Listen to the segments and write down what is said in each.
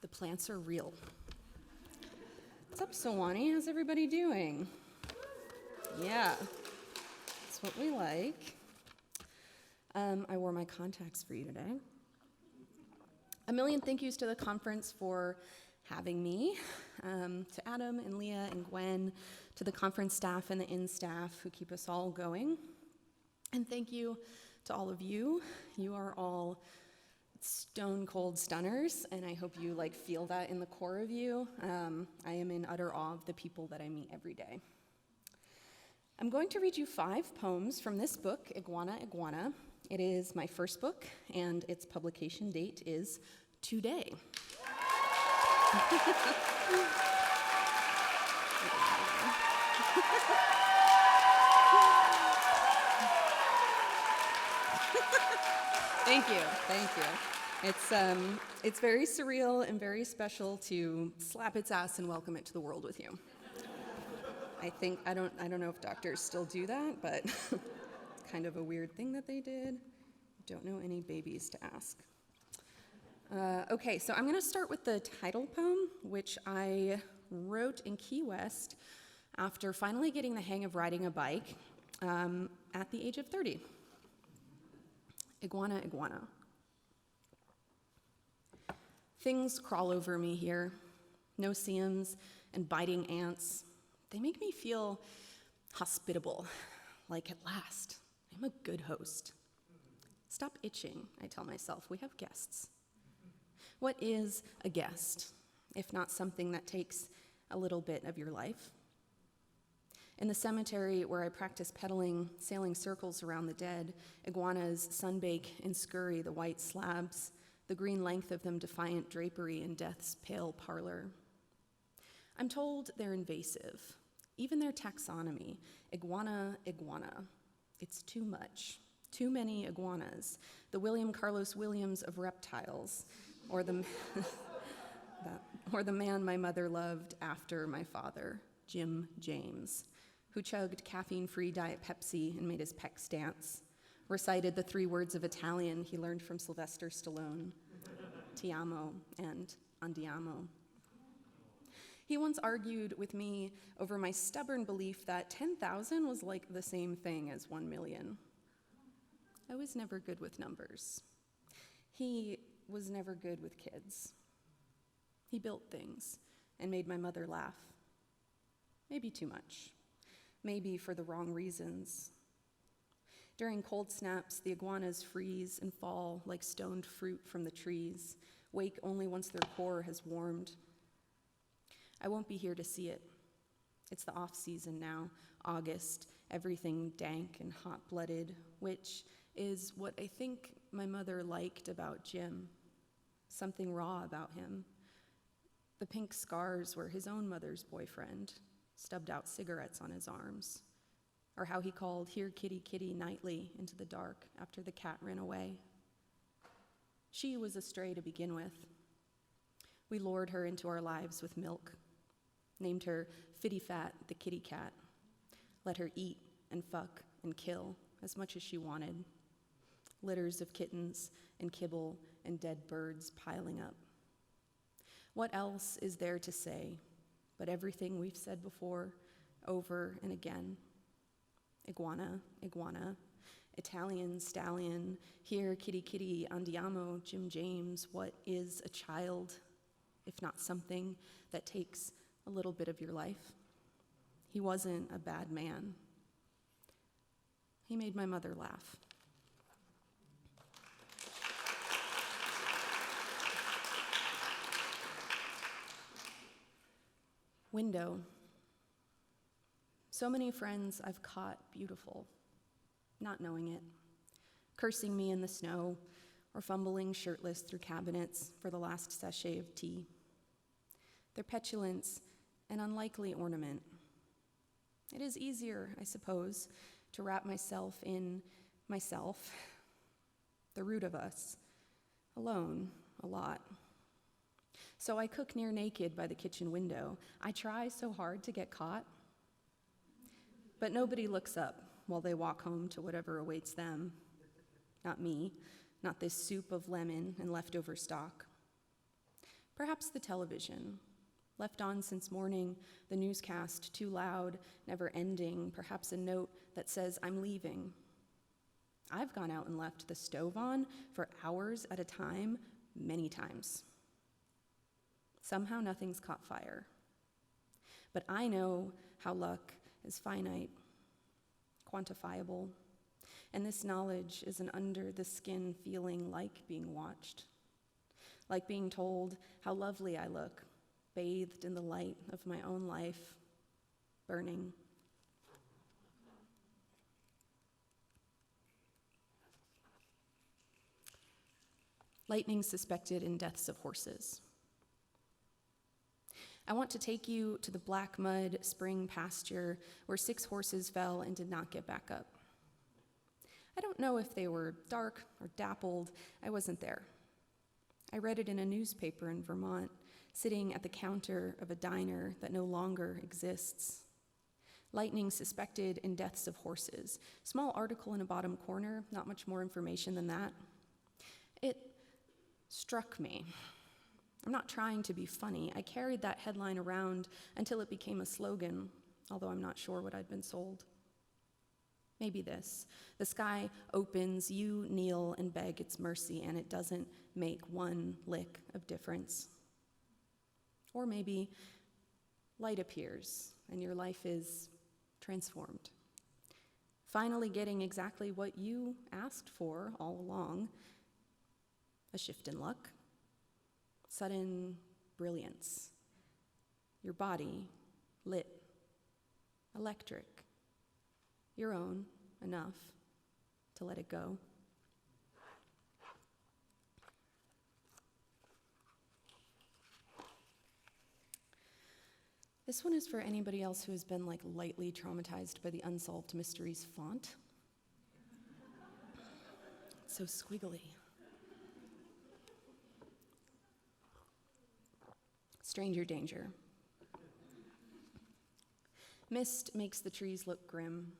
The plants are real. What's up, Sawani? How's everybody doing? Yeah, that's what we like. I wore my contacts for you today. A million thank yous to the conference for having me, to Adam and Leah and Gwen, to the conference staff and the inn staff who keep us all going. And thank you to all of you. You are all stone cold stunners, and I hope you feel that in the core of you. I am in utter awe of the people that I meet every day. I'm going to read you 5 poems from this book, Iguana, Iguana. It is my first book, and its publication date is today. Thank you. It's very surreal and very special to slap its ass and welcome it to the world with you. I don't know if doctors still do that, but it's kind of a weird thing that they did. Don't know any babies to ask. Okay, so I'm going to start with the title poem, which I wrote in Key West after finally getting the hang of riding a bike at the age of 30. Iguana, iguana. Things crawl over me here. No-see-ums and biting ants. They make me feel hospitable, like at last, I'm a good host. Stop itching, I tell myself. We have guests. What is a guest, if not something that takes a little bit of your life? In the cemetery where I practice pedaling, sailing circles around the dead, iguanas sunbake and scurry the white slabs, the green length of them defiant drapery in death's pale parlor. I'm told they're invasive, even their taxonomy, iguana, iguana. It's too much, too many iguanas, the William Carlos Williams of reptiles, or the man my mother loved after my father, Jim James, who chugged caffeine-free Diet Pepsi and made his pecs dance, recited the 3 words of Italian he learned from Sylvester Stallone, ti amo and andiamo. He once argued with me over my stubborn belief that 10,000 was like the same thing as 1 million. I was never good with numbers. He was never good with kids. He built things and made my mother laugh. Maybe too much. Maybe for the wrong reasons. During cold snaps, the iguanas freeze and fall like stoned fruit from the trees, wake only once their core has warmed. I won't be here to see it. It's the off-season now, August, everything dank and hot-blooded, which is what I think my mother liked about Jim. Something raw about him. The pink scars were his own mother's boyfriend, stubbed out cigarettes on his arms, or how he called "Here, kitty, kitty" nightly into the dark after the cat ran away. She was a stray to begin with. We lured her into our lives with milk, named her Fitty Fat the kitty cat, let her eat and fuck and kill as much as she wanted. Litters of kittens and kibble and dead birds piling up. What else is there to say but everything we've said before, over and again? Iguana, iguana, Italian stallion, here kitty kitty, andiamo, Jim James. What is a child, if not something that takes a little bit of your life? He wasn't a bad man. He made my mother laugh. Window. So many friends I've caught beautiful, not knowing it, cursing me in the snow or fumbling shirtless through cabinets for the last sachet of tea. Their petulance an unlikely ornament. It is easier, I suppose, to wrap myself in myself, the root of us, alone a lot. So I cook near naked by the kitchen window. I try so hard to get caught. But nobody looks up while they walk home to whatever awaits them. Not me, not this soup of lemon and leftover stock. Perhaps the television, left on since morning, the newscast too loud, never ending, perhaps a note that says, I'm leaving. I've gone out and left the stove on for hours at a time, many times. Somehow nothing's caught fire. But I know how luck is finite, quantifiable, and this knowledge is an under-the-skin feeling like being watched, like being told how lovely I look, bathed in the light of my own life, burning. Lightning suspected in deaths of horses. I want to take you to the black mud spring pasture where 6 horses fell and did not get back up. I don't know if they were dark or dappled. I wasn't there. I read it in a newspaper in Vermont, sitting at the counter of a diner that no longer exists. Lightning suspected in deaths of horses. Small article in a bottom corner, not much more information than that. It struck me. I'm not trying to be funny. I carried that headline around until it became a slogan, although I'm not sure what I'd been sold. Maybe this. The sky opens, you kneel and beg its mercy, and it doesn't make one lick of difference. Or maybe light appears and your life is transformed. Finally getting exactly what you asked for all along, a shift in luck, sudden brilliance, your body lit, electric, your own enough to let it go. This one is for anybody else who has been lightly traumatized by the Unsolved Mysteries font. It's so squiggly. Stranger danger. Mist makes the trees look grim,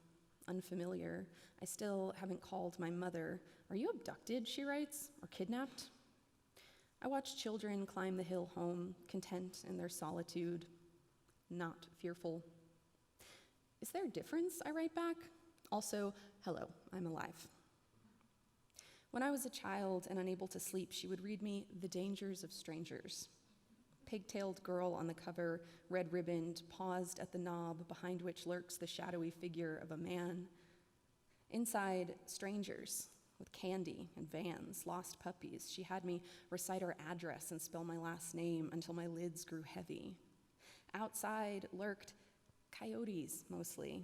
unfamiliar. I still haven't called my mother. Are you abducted, she writes, or kidnapped? I watch children climb the hill home, content in their solitude, not fearful. Is there a difference, I write back? Also, hello, I'm alive. When I was a child and unable to sleep, she would read me The Dangers of Strangers. Pigtailed girl on the cover, red-ribboned, paused at the knob behind which lurks the shadowy figure of a man. Inside, strangers with candy and vans, lost puppies. She had me recite our address and spell my last name until my lids grew heavy. Outside lurked coyotes, mostly.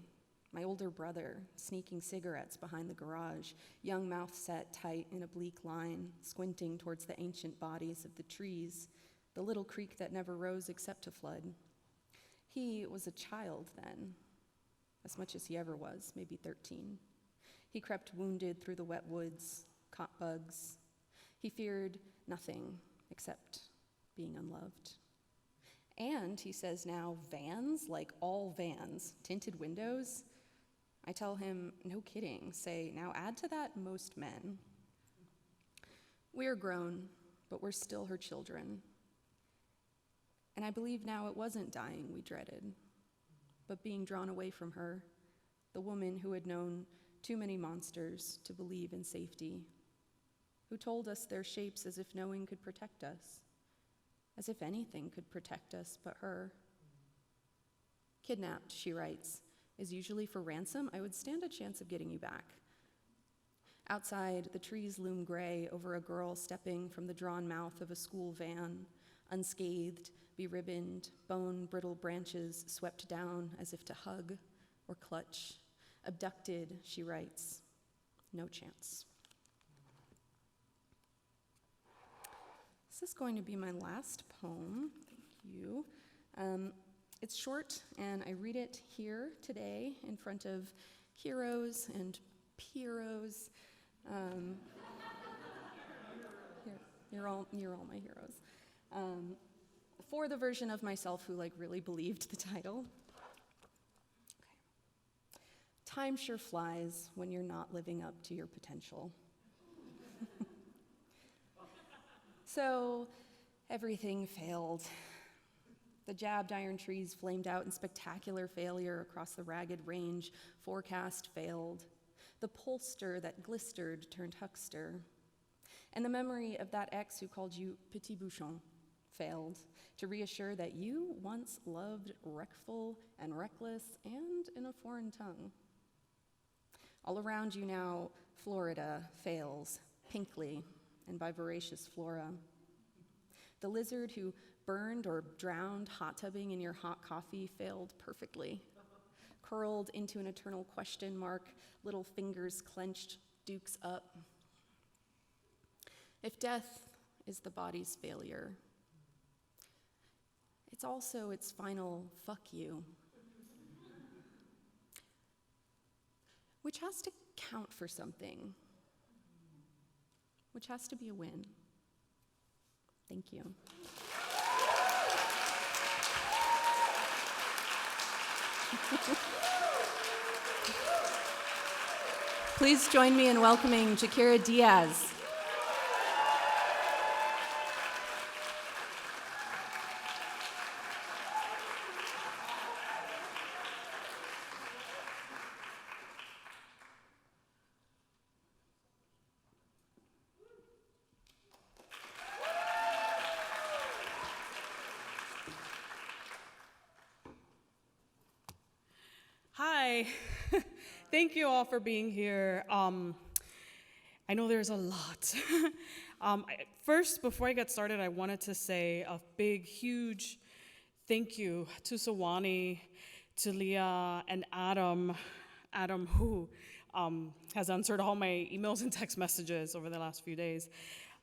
My older brother, sneaking cigarettes behind the garage, young mouth set tight in a bleak line, squinting towards the ancient bodies of the trees, the little creek that never rose except to flood. He was a child then, as much as he ever was, maybe 13. He crept wounded through the wet woods, caught bugs. He feared nothing except being unloved. And he says now, vans, like all vans, tinted windows. I tell him, no kidding, say, now add to that most men. We're grown, but we're still her children. And I believe now it wasn't dying we dreaded, but being drawn away from her, the woman who had known too many monsters to believe in safety, who told us their shapes as if knowing could protect us, as if anything could protect us but her. Kidnapped, she writes, is usually for ransom. I would stand a chance of getting you back. Outside, the trees loom gray over a girl stepping from the drawn mouth of a school van, unscathed, beribboned, bone-brittle branches swept down as if to hug or clutch. Abducted, she writes, no chance. This is going to be my last poem. Thank you. It's short, and I read it here today in front of heroes and peros. You're all my heroes. For the version of myself who really believed the title. Okay. Time sure flies when you're not living up to your potential. So Everything failed. The jabbed iron trees flamed out in spectacular failure across the ragged range. Forecast failed. The pollster that glistered turned huckster. And the memory of that ex who called you Petit Bouchon failed to reassure that you once loved wreckful and reckless and in a foreign tongue. All around you now, Florida fails, pinkly and by voracious flora. The lizard who burned or drowned hot tubbing in your hot coffee failed perfectly. Curled into an eternal question mark, little fingers clenched, dukes up. If death is the body's failure, it's also its final fuck you, which has to count for something, which has to be a win. Thank you. Please join me in welcoming Jaquira Diaz. Hi, thank you all for being here. I know there's a lot. First, before I get started, I wanted to say a big, huge thank you to Sawani, to Leah, and Adam who has answered all my emails and text messages over the last few days,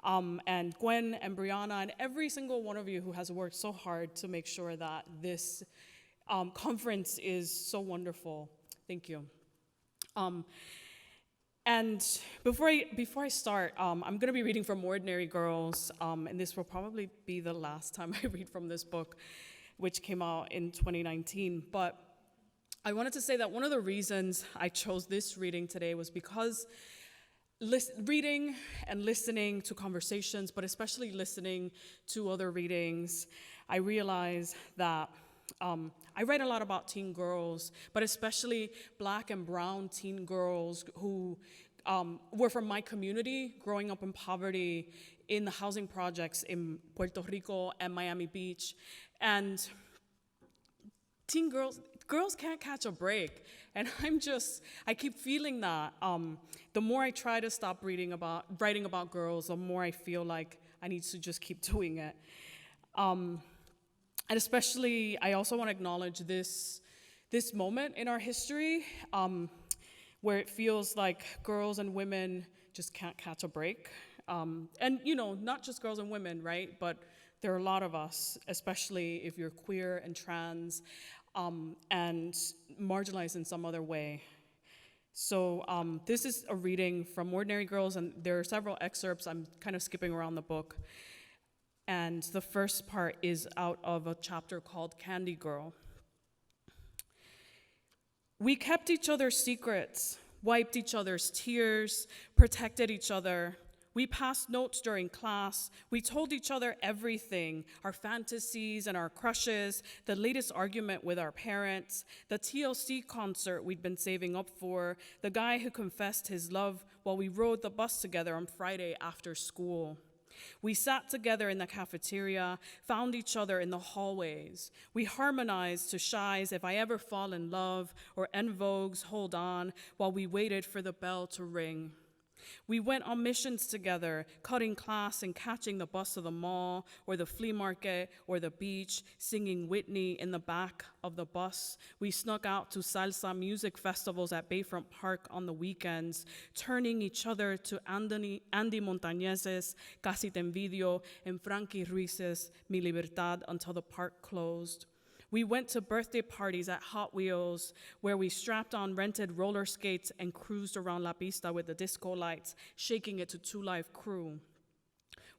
and Gwen and Brianna, and every single one of you who has worked so hard to make sure that this conference is so wonderful. Thank you. And before I start, I'm going to be reading from Ordinary Girls, and this will probably be the last time I read from this book, which came out in 2019. But I wanted to say that one of the reasons I chose this reading today was because reading and listening to conversations, but especially listening to other readings, I realized that I write a lot about teen girls, but especially Black and brown teen girls who were from my community, growing up in poverty in the housing projects in Puerto Rico and Miami Beach. And teen girls can't catch a break. And I keep feeling that. The more I try to stop writing about girls, the more I feel like I need to just keep doing it. And especially, I also want to acknowledge this moment in our history where it feels like girls and women just can't catch a break. And, not just girls and women, right? But there are a lot of us, especially if you're queer and trans and marginalized in some other way. So this is a reading from Ordinary Girls, and there are several excerpts. I'm kind of skipping around the book. And the first part is out of a chapter called Candy Girl. We kept each other's secrets, wiped each other's tears, protected each other. We passed notes during class. We told each other everything, our fantasies and our crushes, the latest argument with our parents, the TLC concert we'd been saving up for, the guy who confessed his love while we rode the bus together on Friday after school. We sat together in the cafeteria, found each other in the hallways. We harmonized to Shy's If I Ever Fall in Love or En Vogue's Hold On while we waited for the bell to ring. We went on missions together, cutting class and catching the bus to the mall or the flea market or the beach, singing Whitney in the back of the bus. We snuck out to salsa music festivals at Bayfront Park on the weekends, turning each other to Andy Montañez's Casi Te Envidio and Frankie Ruiz's Mi Libertad until the park closed. We went to birthday parties at Hot Wheels where we strapped on rented roller skates and cruised around La Pista with the disco lights, shaking it to Two Live Crew.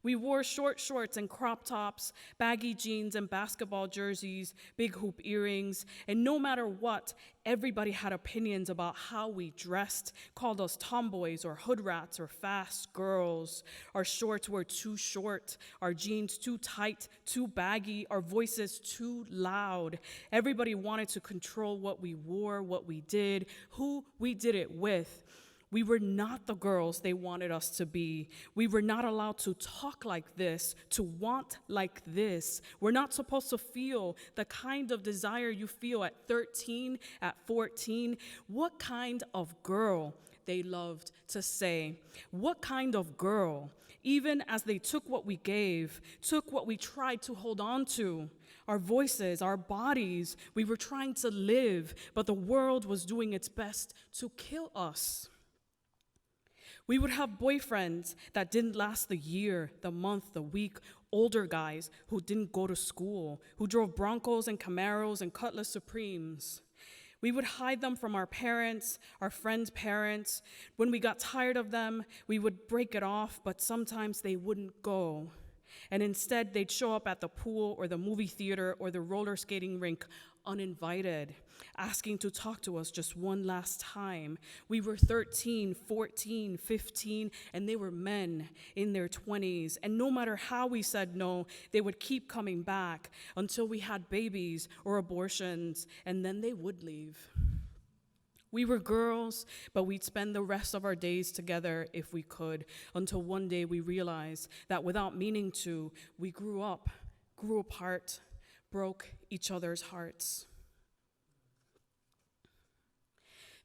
We wore short shorts and crop tops, baggy jeans and basketball jerseys, big hoop earrings, and no matter what, everybody had opinions about how we dressed, called us tomboys or hood rats or fast girls. Our shorts were too short, our jeans too tight, too baggy, our voices too loud. Everybody wanted to control what we wore, what we did, who we did it with. We were not the girls they wanted us to be. We were not allowed to talk like this, to want like this. We're not supposed to feel the kind of desire you feel at 13, at 14. What kind of girl, they loved to say. What kind of girl? Even as they took what we gave, took what we tried to hold on to. Our voices, our bodies, we were trying to live, but the world was doing its best to kill us. We would have boyfriends that didn't last the year, the month, the week, older guys who didn't go to school, who drove Broncos and Camaros and Cutlass Supremes. We would hide them from our parents, our friends' parents. When we got tired of them, we would break it off, but sometimes they wouldn't go. And instead, they'd show up at the pool or the movie theater or the roller skating rink uninvited, asking to talk to us just one last time. We were 13, 14, 15, and they were men in their 20s. And no matter how we said no, they would keep coming back until we had babies or abortions, and then they would leave. We were girls, but we'd spend the rest of our days together if we could, until one day we realized that without meaning to, we grew up, grew apart, broke each other's hearts.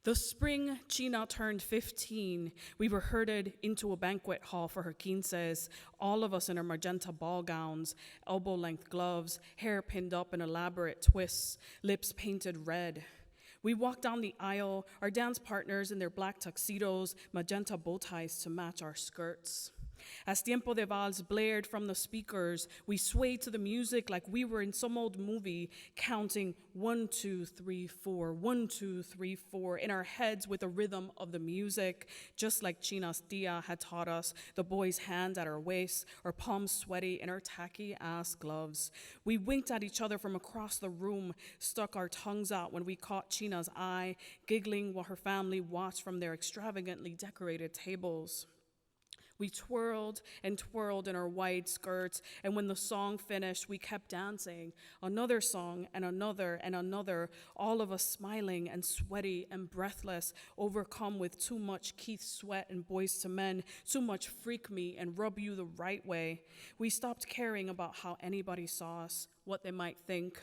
The spring China turned 15, we were herded into a banquet hall for her quinces, all of us in our magenta ball gowns, elbow-length gloves, hair pinned up in elaborate twists, lips painted red. We walked down the aisle, our dance partners in their black tuxedos, magenta bow ties to match our skirts. As Tiempo de Vals blared from the speakers, we swayed to the music like we were in some old movie, counting 1, 2, 3, 4, 1, 2, 3, 4 in our heads with the rhythm of the music, just like China's tia had taught us, the boys' hands at our waists, our palms sweaty in our tacky-ass gloves. We winked at each other from across the room, stuck our tongues out when we caught China's eye, giggling while her family watched from their extravagantly decorated tables. We twirled and twirled in our wide skirts, and when the song finished, we kept dancing. Another song and another, all of us smiling and sweaty and breathless, overcome with too much Keith Sweat and Boys to Men, too much Freak Me and Rub You the Right Way. We stopped caring about how anybody saw us, what they might think.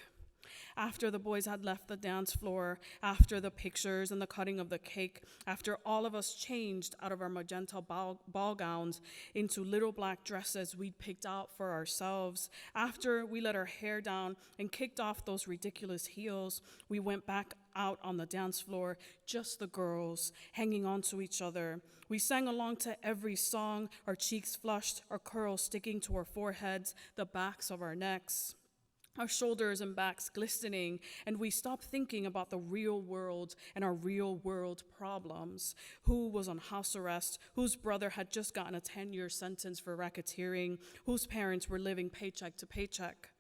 After the boys had left the dance floor, after the pictures and the cutting of the cake, after all of us changed out of our magenta ball gowns into little black dresses we'd picked out for ourselves, after we let our hair down and kicked off those ridiculous heels, we went back out on the dance floor, just the girls, hanging on to each other. We sang along to every song, our cheeks flushed, our curls sticking to our foreheads, the backs of our necks. Our shoulders and backs glistening, and we stopped thinking about the real world and our real world problems. Who was on house arrest, whose brother had just gotten a 10-year sentence for racketeering, whose parents were living paycheck to paycheck.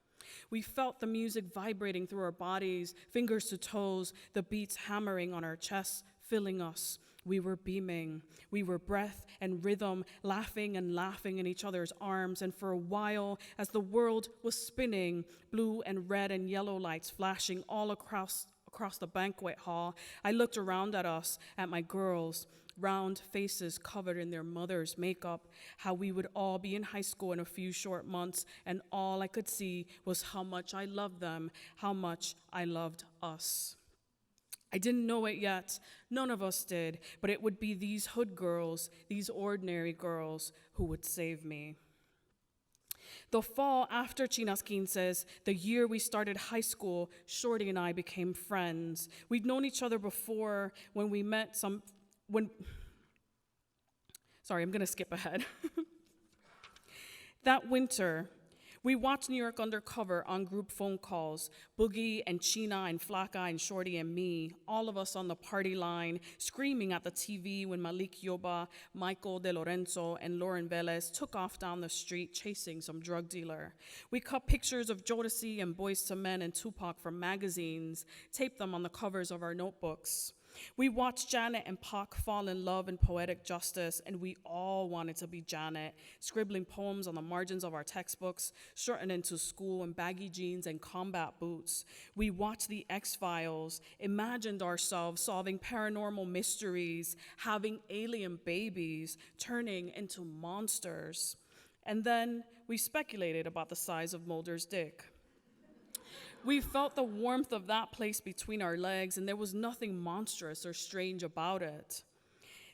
We felt the music vibrating through our bodies, fingers to toes, the beats hammering on our chests, filling us. We were beaming. We were breath and rhythm, laughing and laughing in each other's arms. And for a while, as the world was spinning, blue and red and yellow lights flashing all across the banquet hall, I looked around at us, at my girls, round faces covered in their mother's makeup, how we would all be in high school in a few short months, and all I could see was how much I loved them, how much I loved us. I didn't know it yet, none of us did, but it would be these hood girls, these ordinary girls, who would save me. The fall after China's Quinces, the year we started high school, Shorty and I became friends. We'd known each other before when we met sorry, I'm gonna skip ahead. That winter, We watched New York Undercover on group phone calls, Boogie and China and Flaka and Shorty and me, all of us on the party line, screaming at the TV when Malik Yoba, Michael De Lorenzo, and Lauren Velez took off down the street chasing some drug dealer. We cut pictures of Jodeci and Boyz II Men and Tupac from magazines, taped them on the covers of our notebooks. We watched Janet and Pac fall in love in poetic justice, and we all wanted to be Janet, scribbling poems on the margins of our textbooks, strutting into school in baggy jeans and combat boots. We watched The X-Files, imagined ourselves solving paranormal mysteries, having alien babies, turning into monsters. And then we speculated about the size of Mulder's dick. We felt the warmth of that place between our legs, and there was nothing monstrous or strange about it.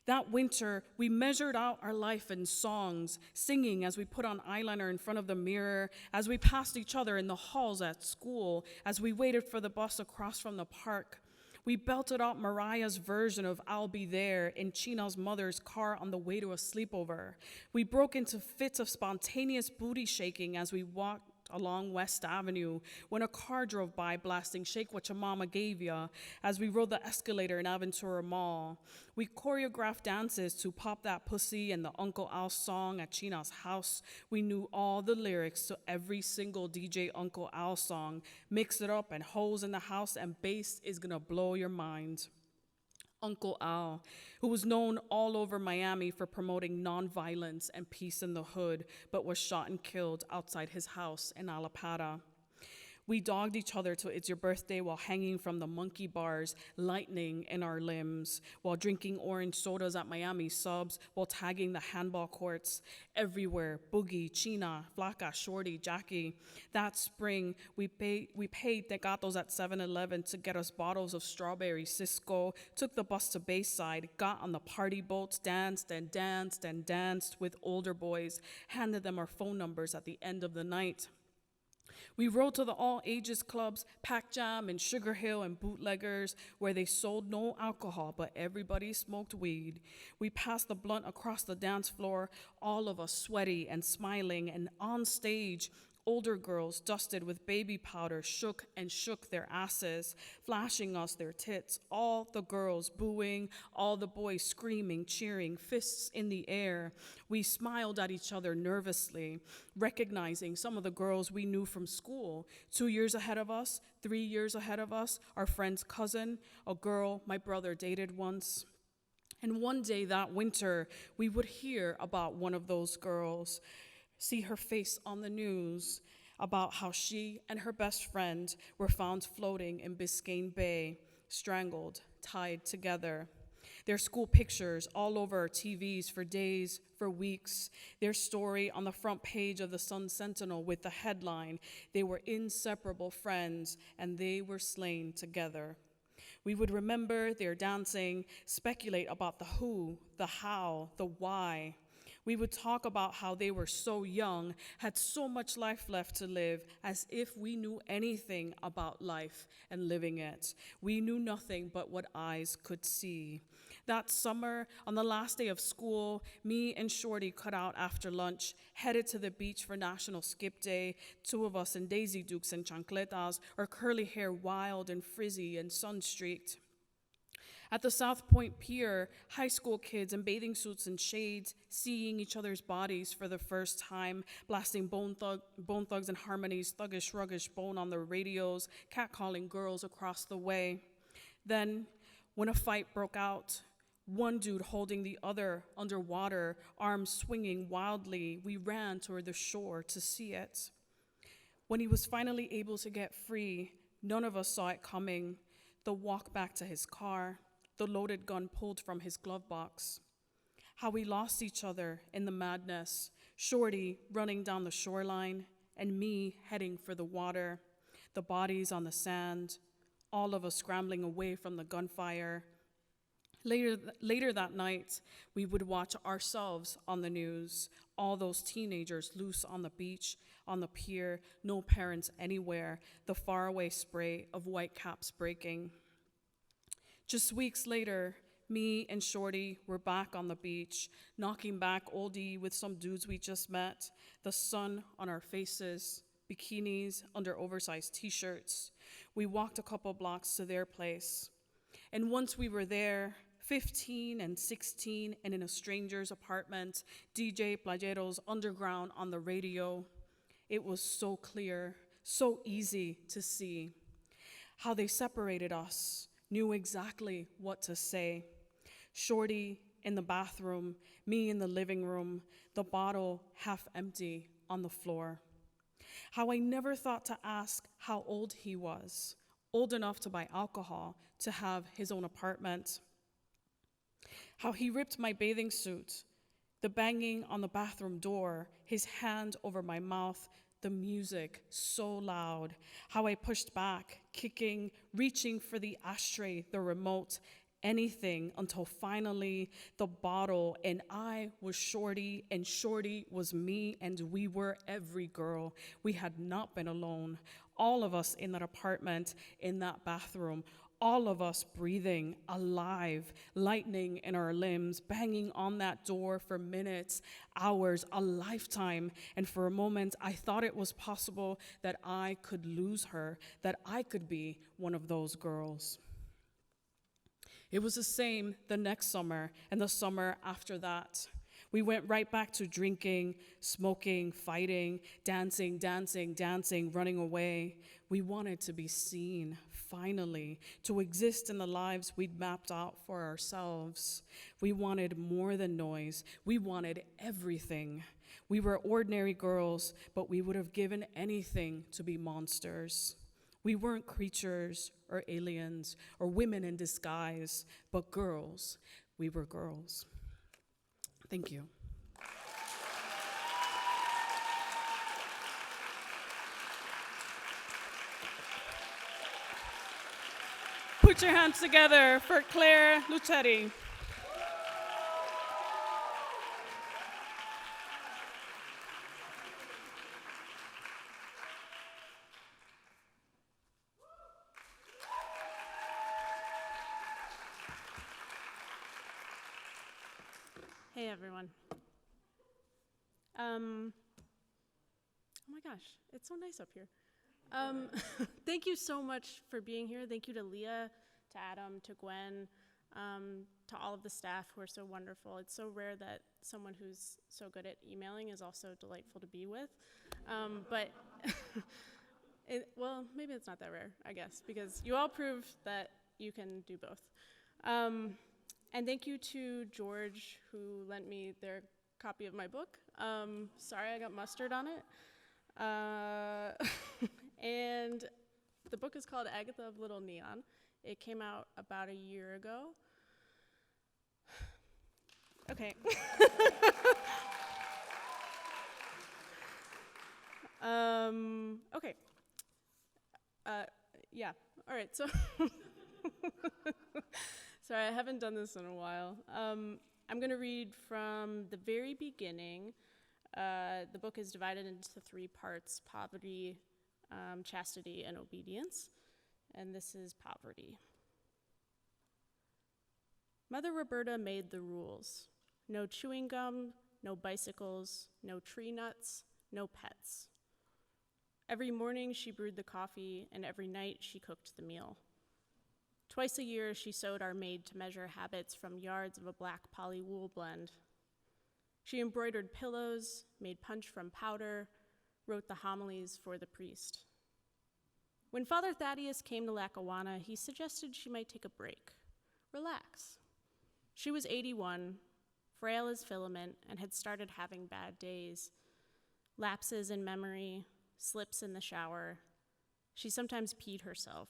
That winter, we measured out our life in songs, singing as we put on eyeliner in front of the mirror, as we passed each other in the halls at school, as we waited for the bus across from the park. We belted out Mariah's version of I'll Be There in China's mother's car on the way to a sleepover. We broke into fits of spontaneous booty shaking as we walked along West Avenue when a car drove by blasting Shake What Your Mama Gave Ya as we rode the escalator in Aventura Mall. We choreographed dances to Pop That Pussy and the Uncle Al song at China's house. We knew all the lyrics to every single DJ Uncle Al song. Mix it up and hoes in the house and bass is gonna blow your mind. Uncle Al, who was known all over Miami for promoting nonviolence and peace in the hood, but was shot and killed outside his house in Alapata. We dogged each other till It's Your Birthday while hanging from the monkey bars, lightning in our limbs, while drinking orange sodas at Miami Subs, while tagging the handball courts. Everywhere, Boogie, China, Flaka, Shorty, Jackie. That spring, we paid tecatos at 7-Eleven to get us bottles of strawberry Cisco, took the bus to Bayside, got on the party boats, danced and danced and danced with older boys, handed them our phone numbers at the end of the night. We rode to the all-ages clubs, Pac Jam and Sugar Hill and Bootleggers, where they sold no alcohol, but everybody smoked weed. We passed the blunt across the dance floor, all of us sweaty and smiling, and on stage, older girls dusted with baby powder shook and shook their asses, flashing us their tits, all the girls booing, all the boys screaming, cheering, fists in the air. We smiled at each other nervously, recognizing some of the girls we knew from school, 2 years ahead of us, 3 years ahead of us, our friend's cousin, a girl my brother dated once. And one day that winter, we would hear about one of those girls, see her face on the news about how she and her best friend were found floating in Biscayne Bay, strangled, tied together. Their school pictures all over our TVs for days, for weeks. Their story on the front page of the Sun Sentinel with the headline, "They were inseparable friends and they were slain together." We would remember their dancing, speculate about the who, the how, the why. We would talk about how they were so young, had so much life left to live, as if we knew anything about life and living it. We knew nothing but what eyes could see. That summer, on the last day of school, me and Shorty cut out after lunch, headed to the beach for National Skip Day, 2 of us in Daisy Dukes and chancletas, our curly hair wild and frizzy and sun-streaked. At the South Point Pier, high school kids in bathing suits and shades, seeing each other's bodies for the first time, blasting Bone Thugs and Harmony's Thuggish Ruggish Bone on their radios, catcalling girls across the way. Then, when a fight broke out, one dude holding the other underwater, arms swinging wildly, we ran toward the shore to see it. When he was finally able to get free, none of us saw it coming. The walk back to his car, the loaded gun pulled from his glove box. How we lost each other in the madness, Shorty running down the shoreline, and me heading for the water, the bodies on the sand, all of us scrambling away from the gunfire. Later that night, we would watch ourselves on the news, all those teenagers loose on the beach, on the pier, no parents anywhere, the faraway spray of white caps breaking. Just weeks later, me and Shorty were back on the beach, knocking back oldie with some dudes we just met, the sun on our faces, bikinis under oversized t-shirts. We walked a couple blocks to their place. And once we were there, 15 and 16 and in a stranger's apartment, DJ Playero's Underground on the radio, it was so clear, so easy to see how they separated us, knew exactly what to say. Shorty in the bathroom, me in the living room, the bottle half empty on the floor. How I never thought to ask how old he was, old enough to buy alcohol, to have his own apartment. How he ripped my bathing suit, the banging on the bathroom door, his hand over my mouth, the music so loud. How I pushed back, kicking, reaching for the ashtray, the remote, anything, until finally the bottle, and I was Shorty, and Shorty was me, and we were every girl. We had not been alone. All of us in that apartment, in that bathroom, all of us breathing, alive, lightning in our limbs, banging on that door for minutes, hours, a lifetime. And for a moment, I thought it was possible that I could lose her, that I could be one of those girls. It was the same the next summer and the summer after that. We went right back to drinking, smoking, fighting, dancing, running away. We wanted to be seen, finally, to exist in the lives we'd mapped out for ourselves. We wanted more than noise. We wanted everything. We were ordinary girls, but we would have given anything to be monsters. We weren't creatures or aliens or women in disguise, but girls. We were girls. Thank you. Put your hands together for Claire Luchette. Hey everyone. Oh my gosh, it's so nice up here. Thank you so much for being here. Thank you to Leah, to Adam, to Gwen, to all of the staff who are so wonderful. It's so rare that someone who's so good at emailing is also delightful to be with. But well, maybe it's not that rare, I guess, because you all prove that you can do both. And thank you to George, who lent me their copy of my book. Sorry I got mustard on it. And the book is called Agatha of Little Neon. It came out about a year ago. Okay. Okay. Yeah, all right, so. Sorry, I haven't done this in a while. I'm gonna read from the very beginning. The book is divided into 3 parts: poverty, chastity, and obedience. And this is poverty. Mother Roberta made the rules. No chewing gum, no bicycles, no tree nuts, no pets. Every morning she brewed the coffee, and every night she cooked the meal. Twice a year she sewed our made-to-measure habits from yards of a black poly wool blend. She embroidered pillows, made punch from powder, wrote the homilies for the priest. When Father Thaddeus came to Lackawanna, he suggested she might take a break, relax. She was 81, frail as filament, and had started having bad days. Lapses in memory, slips in the shower. She sometimes peed herself.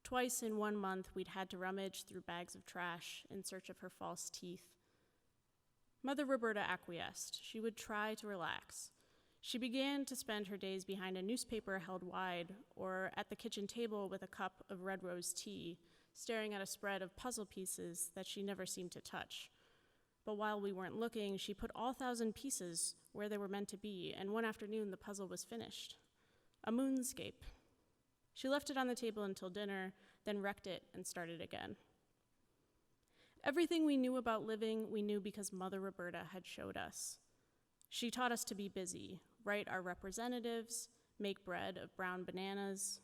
Twice in 1 month, we'd had to rummage through bags of trash in search of her false teeth. Mother Roberta acquiesced. She would try to relax. She began to spend her days behind a newspaper held wide or at the kitchen table with a cup of red rose tea, staring at a spread of puzzle pieces that she never seemed to touch. But while we weren't looking, she put all 1,000 pieces where they were meant to be, and one afternoon the puzzle was finished. A moonscape. She left it on the table until dinner, then wrecked it and started again. Everything we knew about living, we knew because Mother Roberta had showed us. She taught us to be busy, write our representatives, make bread of brown bananas.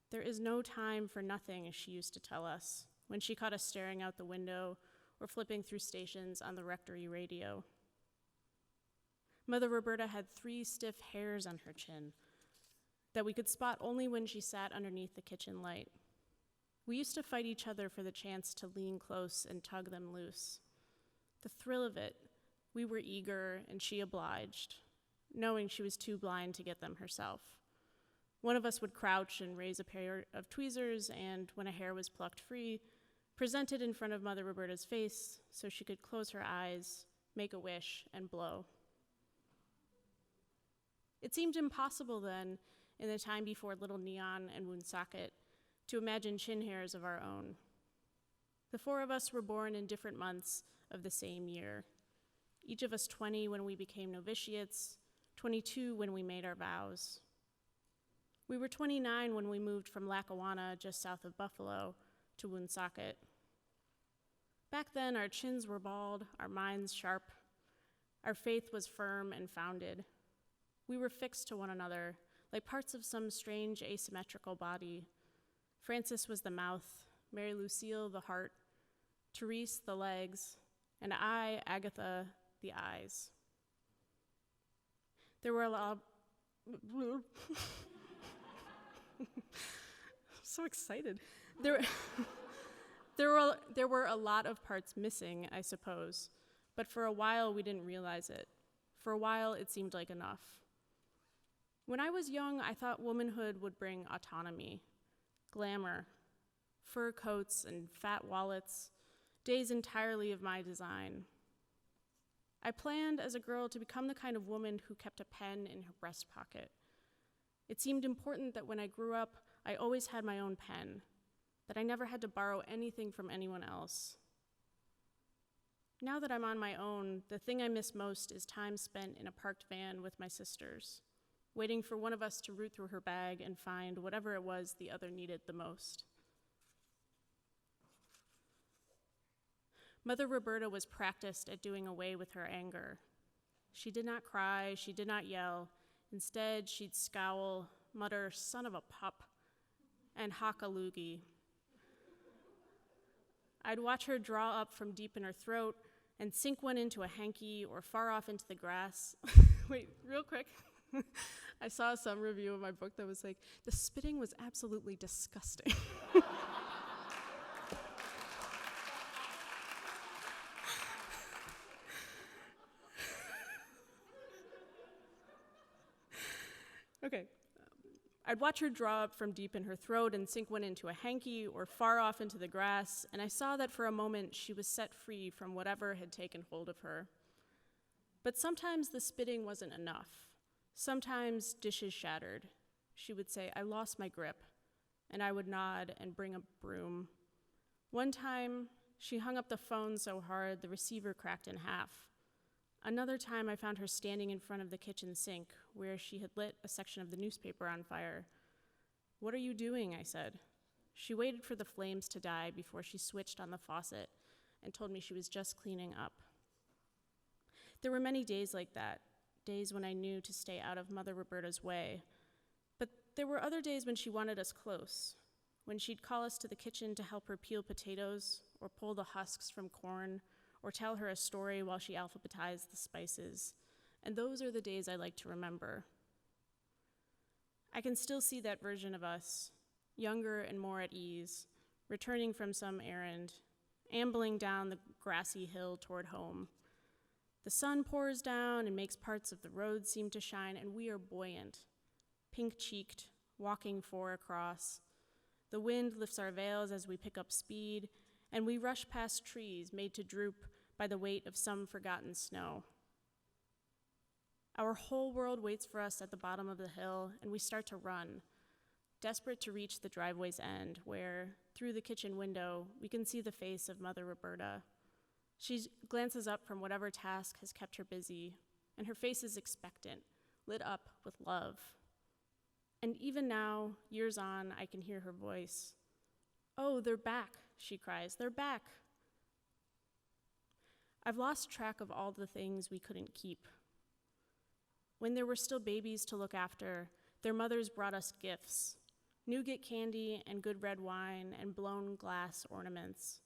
There is no time for nothing, she used to tell us, when she caught us staring out the window or flipping through stations on the rectory radio. Mother Roberta had 3 stiff hairs on her chin that we could spot only when she sat underneath the kitchen light. We used to fight each other for the chance to lean close and tug them loose. The thrill of it, we were eager and she obliged, knowing she was too blind to get them herself. One of us would crouch and raise a pair of tweezers, and when a hair was plucked free, present it in front of Mother Roberta's face so she could close her eyes, make a wish, and blow. It seemed impossible then, in the time before Little Neon and Woonsocket, to imagine chin hairs of our own. The 4 of us were born in different months of the same year, each of us 20 when we became novitiates, 22 when we made our vows. We were 29 when we moved from Lackawanna, just south of Buffalo, to Woonsocket. Back then, our chins were bald, our minds sharp, our faith was firm and founded. We were fixed to one another, like parts of some strange asymmetrical body. Frances was the mouth, Mary Lucille the heart, Therese the legs, and I, Agatha, the eyes. There were a lot of... so excited. There were a lot of parts missing, I suppose, but for a while we didn't realize it. For a while it seemed like enough. When I was young, I thought womanhood would bring autonomy, glamour, fur coats and fat wallets, days entirely of my design. I planned as a girl to become the kind of woman who kept a pen in her breast pocket. It seemed important that when I grew up, I always had my own pen, that I never had to borrow anything from anyone else. Now that I'm on my own, the thing I miss most is time spent in a parked van with my sisters, waiting for one of us to root through her bag and find whatever it was the other needed the most. Mother Roberta was practiced at doing away with her anger. She did not cry, she did not yell. Instead, she'd scowl, mutter, "son of a pup," and hock a loogie. I'd watch her draw up from deep in her throat and sink one into a hanky or far off into the grass. Wait, real quick. I saw some review of my book that was like, the spitting was absolutely disgusting. Okay. I'd watch her draw up from deep in her throat and sink one into a hanky or far off into the grass, and I saw that for a moment she was set free from whatever had taken hold of her. But sometimes the spitting wasn't enough. Sometimes dishes shattered. She would say, "I lost my grip," and I would nod and bring a broom. One time, she hung up the phone so hard the receiver cracked in half. Another time, I found her standing in front of the kitchen sink, where she had lit a section of the newspaper on fire. "What are you doing?" I said. She waited for the flames to die before she switched on the faucet and told me she was just cleaning up. There were many days like that, days when I knew to stay out of Mother Roberta's way. But there were other days when she wanted us close, when she'd call us to the kitchen to help her peel potatoes or pull the husks from corn, or tell her a story while she alphabetized the spices. And those are the days I like to remember. I can still see that version of us, younger and more at ease, returning from some errand, ambling down the grassy hill toward home. The sun pours down and makes parts of the road seem to shine, and we are buoyant, pink-cheeked, walking 4 across. The wind lifts our veils as we pick up speed, and we rush past trees made to droop by the weight of some forgotten snow. Our whole world waits for us at the bottom of the hill, and we start to run, desperate to reach the driveway's end, where, through the kitchen window, we can see the face of Mother Roberta. She glances up from whatever task has kept her busy, and her face is expectant, lit up with love. And even now, years on, I can hear her voice. "Oh, they're back," she cries. "They're back." I've lost track of all the things we couldn't keep. When there were still babies to look after, their mothers brought us gifts, nougat candy and good red wine and blown glass ornaments.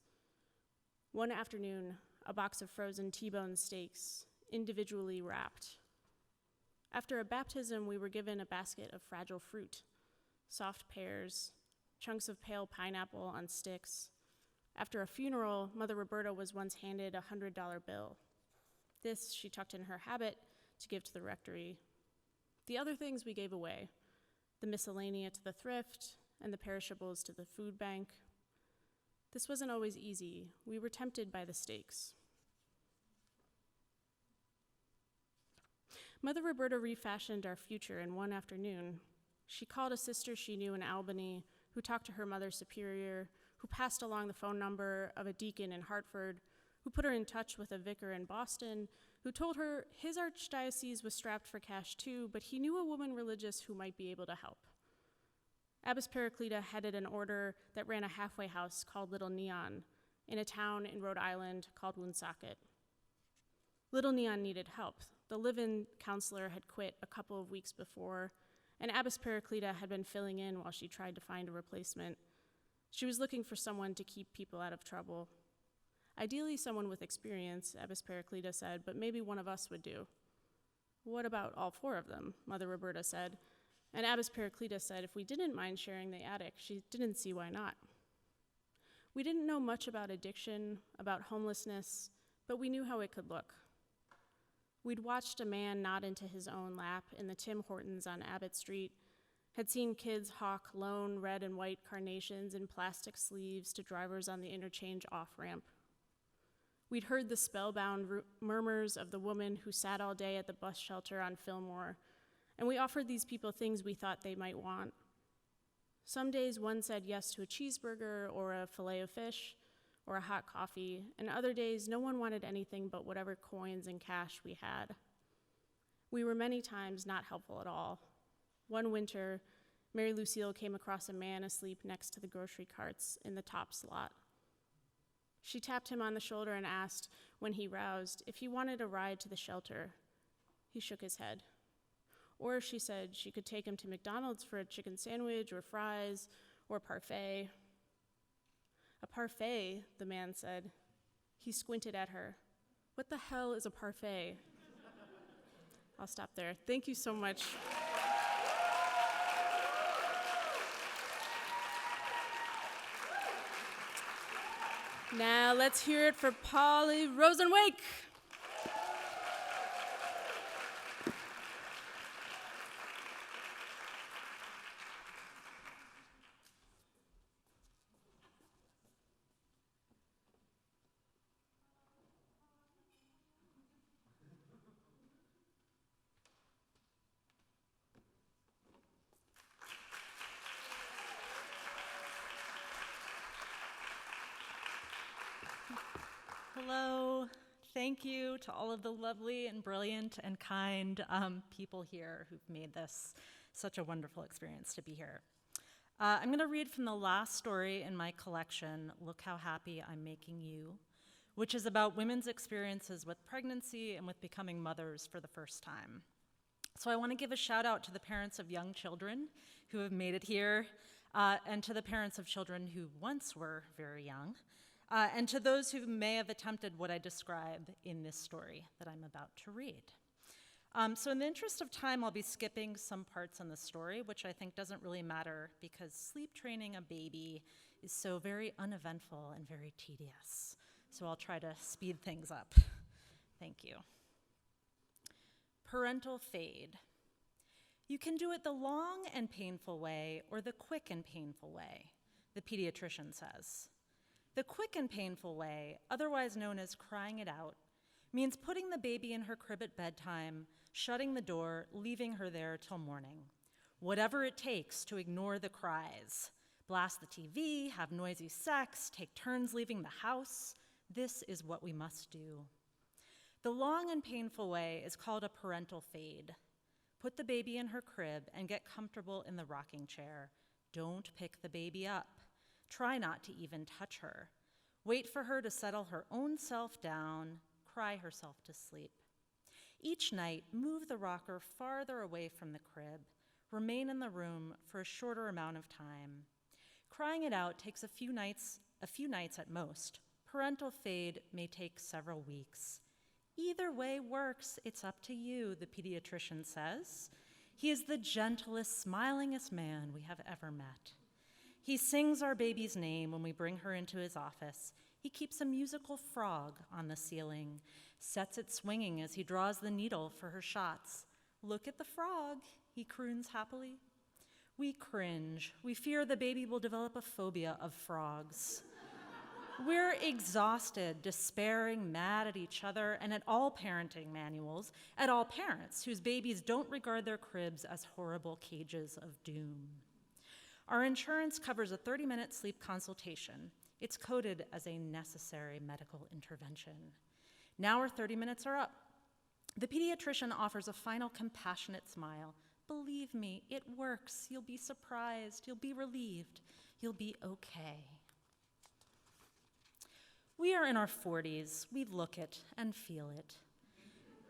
One afternoon, a box of frozen T-bone steaks, individually wrapped. After a baptism, we were given a basket of fragile fruit, soft pears, chunks of pale pineapple on sticks. After a funeral, Mother Roberta was once handed a $100 bill. This she tucked in her habit to give to the rectory. The other things we gave away, the miscellanea to the thrift and the perishables to the food bank. This wasn't always easy. We were tempted by the steaks. Mother Roberta refashioned our future in one afternoon. She called a sister she knew in Albany, who talked to her mother superior, who passed along the phone number of a deacon in Hartford, who put her in touch with a vicar in Boston, who told her his archdiocese was strapped for cash too, but he knew a woman religious who might be able to help. Abbess Paracleta headed an order that ran a halfway house called Little Neon in a town in Rhode Island called Woonsocket. Little Neon needed help. The live-in counselor had quit a couple of weeks before, and Abbess Paracleta had been filling in while she tried to find a replacement. She was looking for someone to keep people out of trouble. Ideally, someone with experience, Abbess Paracleta said, but maybe one of us would do. What about all four of them? Mother Roberta said. And Abbess Paracleta said if we didn't mind sharing the attic, she didn't see why not. We didn't know much about addiction, about homelessness, but we knew how it could look. We'd watched a man nod into his own lap in the Tim Hortons on Abbott Street, had seen kids hawk lone red and white carnations in plastic sleeves to drivers on the interchange off-ramp. We'd heard the spellbound murmurs of the woman who sat all day at the bus shelter on Fillmore, and we offered these people things we thought they might want. Some days one said yes to a cheeseburger or a fillet of fish or a hot coffee, and other days no one wanted anything but whatever coins and cash we had. We were many times not helpful at all. One winter, Mary Lucille came across a man asleep next to the grocery carts in the top slot. She tapped him on the shoulder and asked, when he roused, if he wanted a ride to the shelter. He shook his head. Or she said she could take him to McDonald's for a chicken sandwich or fries or parfait. A parfait, the man said. He squinted at her. What the hell is a parfait? I'll stop there. Thank you so much. Now let's hear it for Polly Rosenwaike. Hello. Thank you to all of the lovely and brilliant and kind people here who've made this such a wonderful experience to be here. I'm going to read from the last story in my collection, Look How Happy I'm Making You, which is about women's experiences with pregnancy and with becoming mothers for the first time. So I want to give a shout out to the parents of young children who have made it here, and to the parents of children who once were very young, and to those who may have attempted what I describe in this story that I'm about to read. So in the interest of time, I'll be skipping some parts in the story, which I think doesn't really matter because sleep training a baby is so very uneventful and very tedious. So I'll try to speed things up. Thank you. Parental fade. You can do it the long and painful way or the quick and painful way, the pediatrician says. The quick and painful way, otherwise known as crying it out, means putting the baby in her crib at bedtime, shutting the door, leaving her there till morning. Whatever it takes to ignore the cries. Blast the TV, have noisy sex, take turns leaving the house. This is what we must do. The long and painful way is called a parental fade. Put the baby in her crib and get comfortable in the rocking chair. Don't pick the baby up. Try not to even touch her. Wait for her to settle her own self down, cry herself to sleep. Each night, move the rocker farther away from the crib, remain in the room for a shorter amount of time. Crying it out takes a few nights at most. Parental fade may take several weeks. Either way works, it's up to you, the pediatrician says. He is the gentlest, smilingest man we have ever met. He sings our baby's name when we bring her into his office. He keeps a musical frog on the ceiling, sets it swinging as he draws the needle for her shots. Look at the frog, he croons happily. We cringe. We fear the baby will develop a phobia of frogs. We're exhausted, despairing, mad at each other, and at all parenting manuals, at all parents whose babies don't regard their cribs as horrible cages of doom. Our insurance covers a 30-minute sleep consultation. It's coded as a necessary medical intervention. Now our 30 minutes are up. The pediatrician offers a final compassionate smile. Believe me, it works. You'll be surprised. You'll be relieved. You'll be okay. We are in our 40s. We look it and feel it.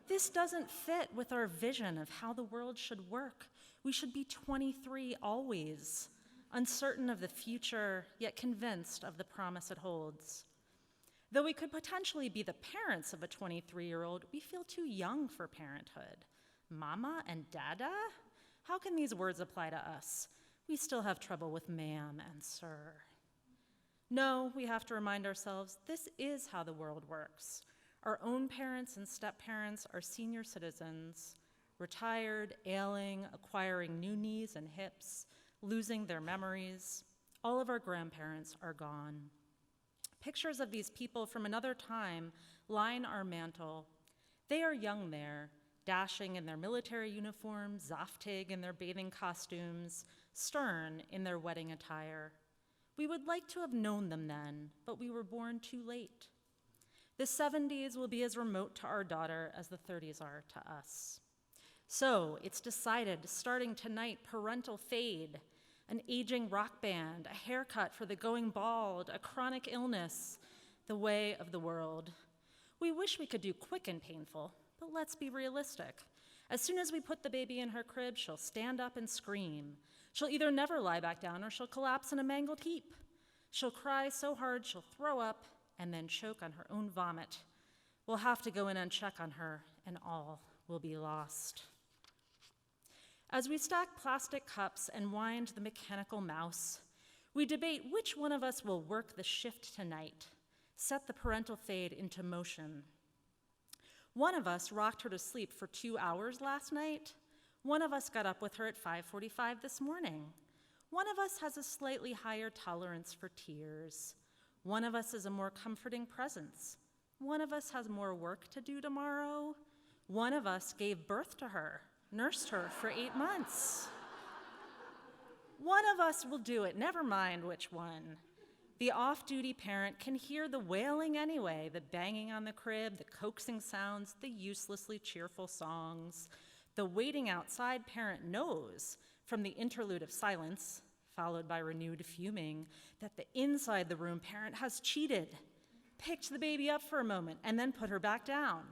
This doesn't fit with our vision of how the world should work. We should be 23 always, uncertain of the future, yet convinced of the promise it holds. Though we could potentially be the parents of a 23-year-old, we feel too young for parenthood. Mama and dada? How can these words apply to us? We still have trouble with ma'am and sir. No, we have to remind ourselves this is how the world works. Our own parents and step-parents are senior citizens, retired, ailing, acquiring new knees and hips, losing their memories. All of our grandparents are gone. Pictures of these people from another time line our mantle. They are young there, dashing in their military uniforms, Zaftig in their bathing costumes, stern in their wedding attire. We would like to have known them then, but we were born too late. The 70s will be as remote to our daughter as the 30s are to us. So it's decided, starting tonight, parental fade, an aging rock band, a haircut for the going bald, a chronic illness, the way of the world. We wish we could do quick and painful, but let's be realistic. As soon as we put the baby in her crib, she'll stand up and scream. She'll either never lie back down or she'll collapse in a mangled heap. She'll cry so hard she'll throw up and then choke on her own vomit. We'll have to go in and check on her, and all will be lost. As we stack plastic cups and wind the mechanical mouse, we debate which one of us will work the shift tonight, set the parental fade into motion. One of us rocked her to sleep for 2 hours last night. One of us got up with her at 5:45 this morning. One of us has a slightly higher tolerance for tears. One of us is a more comforting presence. One of us has more work to do tomorrow. One of us gave birth to her, nursed her for 8 months. One of us will do it, never mind which one. The off-duty parent can hear the wailing anyway, the banging on the crib, the coaxing sounds, the uselessly cheerful songs. The waiting outside parent knows from the interlude of silence, followed by renewed fuming, that the inside the room parent has cheated, picked the baby up for a moment, and then put her back down.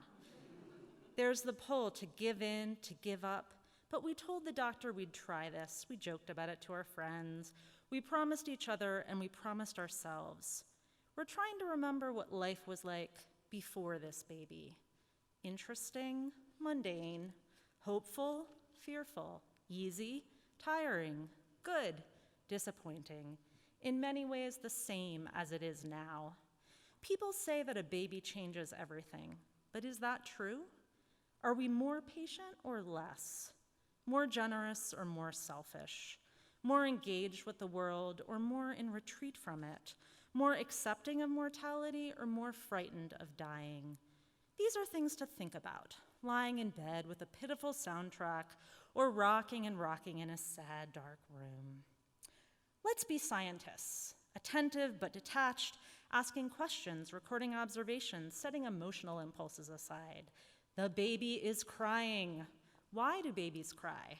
There's the pull to give in, to give up, but we told the doctor we'd try this. We joked about it to our friends. We promised each other, and we promised ourselves. We're trying to remember what life was like before this baby. Interesting, mundane, hopeful, fearful, easy, tiring, good, disappointing, in many ways the same as it is now. People say that a baby changes everything, but is that true? Are we more patient or less? More generous or more selfish? More engaged with the world or more in retreat from it? More accepting of mortality or more frightened of dying? These are things to think about, lying in bed with a pitiful soundtrack or rocking and rocking in a sad, dark room. Let's be scientists, attentive but detached, asking questions, recording observations, setting emotional impulses aside. The baby is crying. Why do babies cry?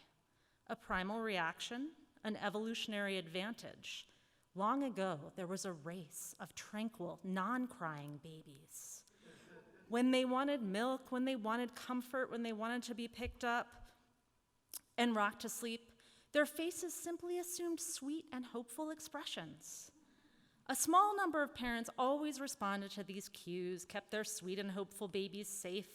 A primal reaction, an evolutionary advantage. Long ago, there was a race of tranquil, non-crying babies. when they wanted milk, when they wanted comfort, when they wanted to be picked up and rocked to sleep, their faces simply assumed sweet and hopeful expressions. A small number of parents always responded to these cues, kept their sweet and hopeful babies safe,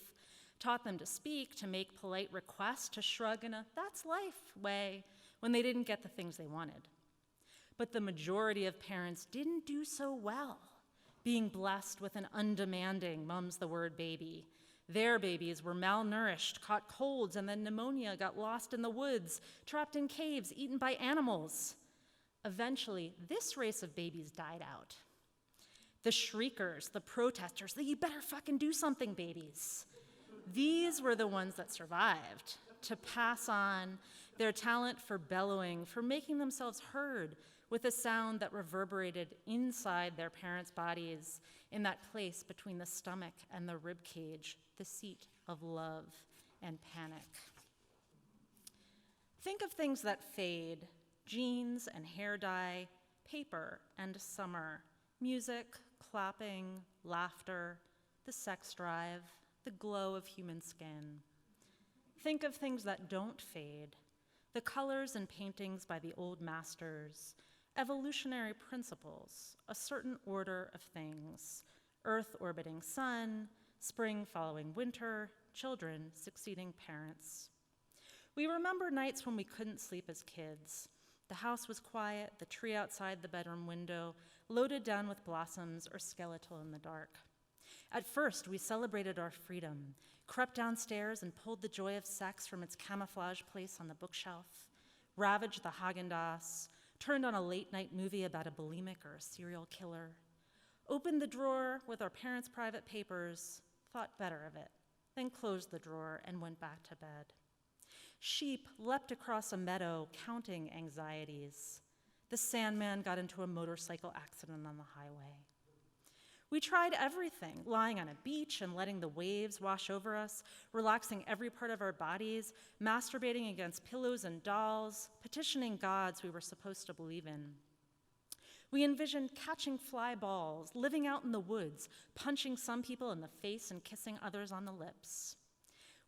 taught them to speak, to make polite requests, to shrug in a "that's life" way when they didn't get the things they wanted. But the majority of parents didn't do so well, being blessed with an undemanding mum's the word baby. Their babies were malnourished, caught colds, and then pneumonia, got lost in the woods, trapped in caves, eaten by animals. Eventually, this race of babies died out. The shriekers, the protesters, the "you better fucking do something" babies. These were the ones that survived to pass on their talent for bellowing, for making themselves heard with a sound that reverberated inside their parents' bodies in that place between the stomach and the rib cage, the seat of love and panic. Think of things that fade: jeans and hair dye, paper and summer, music, clapping, laughter, the sex drive, the glow of human skin. Think of things that don't fade: the colors and paintings by the old masters, evolutionary principles, a certain order of things, Earth orbiting sun, spring following winter, children succeeding parents. We remember nights when we couldn't sleep as kids. The house was quiet, the tree outside the bedroom window loaded down with blossoms or skeletal in the dark. At first, we celebrated our freedom, crept downstairs and pulled the joy of sex from its camouflage place on the bookshelf, ravaged the Haagen-Dazs, turned on a late-night movie about a bulimic or a serial killer, opened the drawer with our parents' private papers, thought better of it, then closed the drawer and went back to bed. Sheep leapt across a meadow, counting anxieties. The Sandman got into a motorcycle accident on the highway. We tried everything, lying on a beach and letting the waves wash over us, relaxing every part of our bodies, masturbating against pillows and dolls, petitioning gods we were supposed to believe in. We envisioned catching fly balls, living out in the woods, punching some people in the face and kissing others on the lips.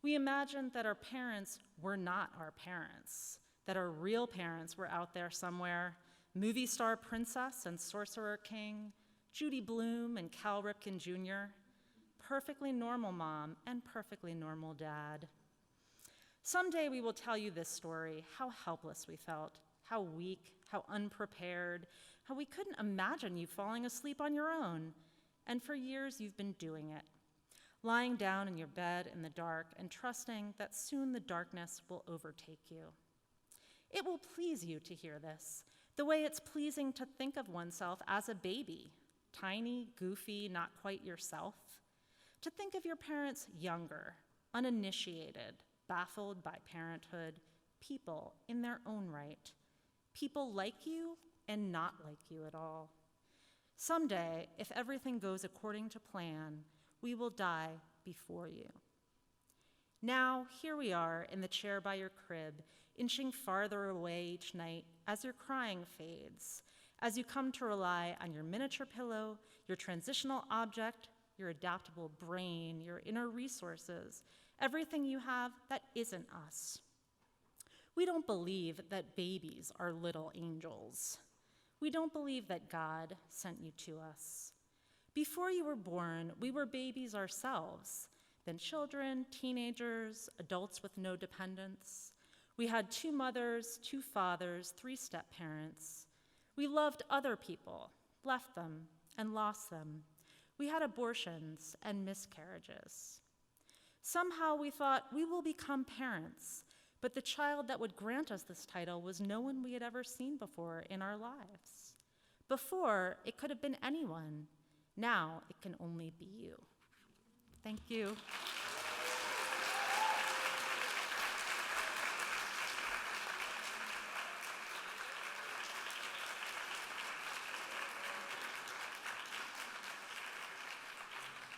We imagined that our parents were not our parents, that our real parents were out there somewhere, movie star princess and sorcerer king, Judy Blume and Cal Ripken Jr., perfectly normal mom and perfectly normal dad. Someday we will tell you this story, how helpless we felt, how weak, how unprepared, how we couldn't imagine you falling asleep on your own. And for years you've been doing it, lying down in your bed in the dark and trusting that soon the darkness will overtake you. It will please you to hear this, the way it's pleasing to think of oneself as a baby, tiny, goofy, not quite yourself, to think of your parents younger, uninitiated, baffled by parenthood, people in their own right, people like you and not like you at all. Someday, if everything goes according to plan, we will die before you. Now, here we are in the chair by your crib, inching farther away each night as your crying fades, as you come to rely on your miniature pillow, your transitional object, your adaptable brain, your inner resources, everything you have that isn't us. We don't believe that babies are little angels. We don't believe that God sent you to us. Before you were born, we were babies ourselves, then children, teenagers, adults with no dependents. We had 2 mothers, 2 fathers, 3 step-parents. We loved other people, left them, and lost them. We had abortions and miscarriages. Somehow we thought we will become parents, but the child that would grant us this title was no one we had ever seen before in our lives. Before, it could have been anyone. Now, it can only be you. Thank you.